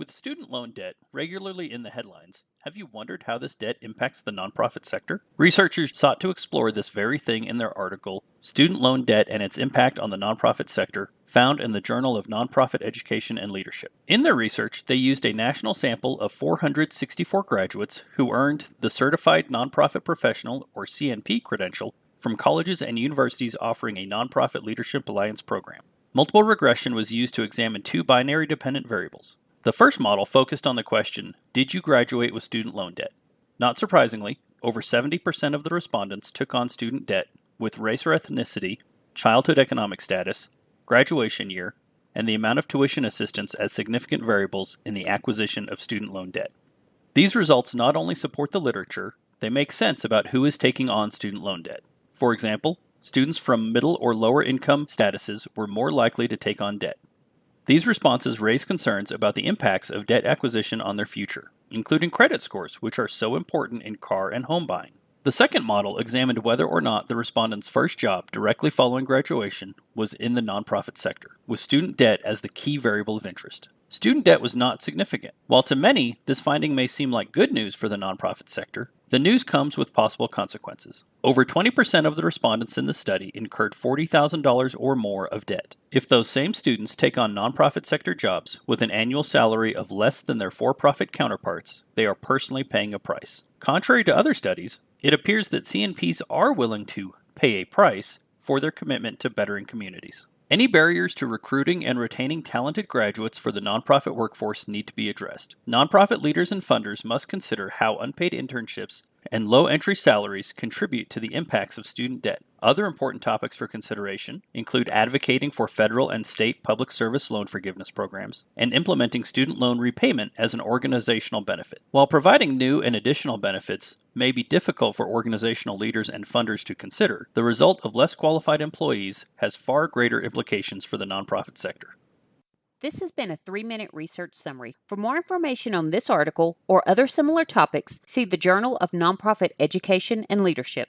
With student loan debt regularly in the headlines, have you wondered how this debt impacts the nonprofit sector? Researchers sought to explore this very thing in their article, Student Loan Debt and Its Impact on the Nonprofit Sector, found in the Journal of Nonprofit Education and Leadership. In their research, they used a national sample of 464 graduates who earned the Certified Nonprofit Professional, or CNP, credential from colleges and universities offering a Nonprofit Leadership Alliance program. Multiple regression was used to examine two binary dependent variables. The first model focused on the question, did you graduate with student loan debt? Not surprisingly, over 70% of the respondents took on student debt with race or ethnicity, childhood economic status, graduation year, and the amount of tuition assistance as significant variables in the acquisition of student loan debt. These results not only support the literature, they make sense about who is taking on student loan debt. For example, students from middle or lower income statuses were more likely to take on debt. These responses raise concerns about the impacts of debt acquisition on their future, including credit scores, which are so important in car and home buying. The second model examined whether or not the respondent's first job directly following graduation was in the nonprofit sector, with student debt as the key variable of interest. Student debt was not significant. While to many, this finding may seem like good news for the nonprofit sector, the news comes with possible consequences. Over 20% of the respondents in the study incurred $40,000 or more of debt. If those same students take on nonprofit sector jobs with an annual salary of less than their for-profit counterparts, they are personally paying a price. Contrary to other studies, it appears that CNPs are willing to pay a price for their commitment to bettering communities. Any barriers to recruiting and retaining talented graduates for the nonprofit workforce need to be addressed. Nonprofit leaders and funders must consider how unpaid internships and low entry salaries contribute to the impacts of student debt. Other important topics for consideration include advocating for federal and state public service loan forgiveness programs and implementing student loan repayment as an organizational benefit. While providing new and additional benefits may be difficult for organizational leaders and funders to consider, the result of less qualified employees has far greater implications for the nonprofit sector. This has been a 3-minute research summary. For more information on this article or other similar topics, see the Journal of Nonprofit Education and Leadership.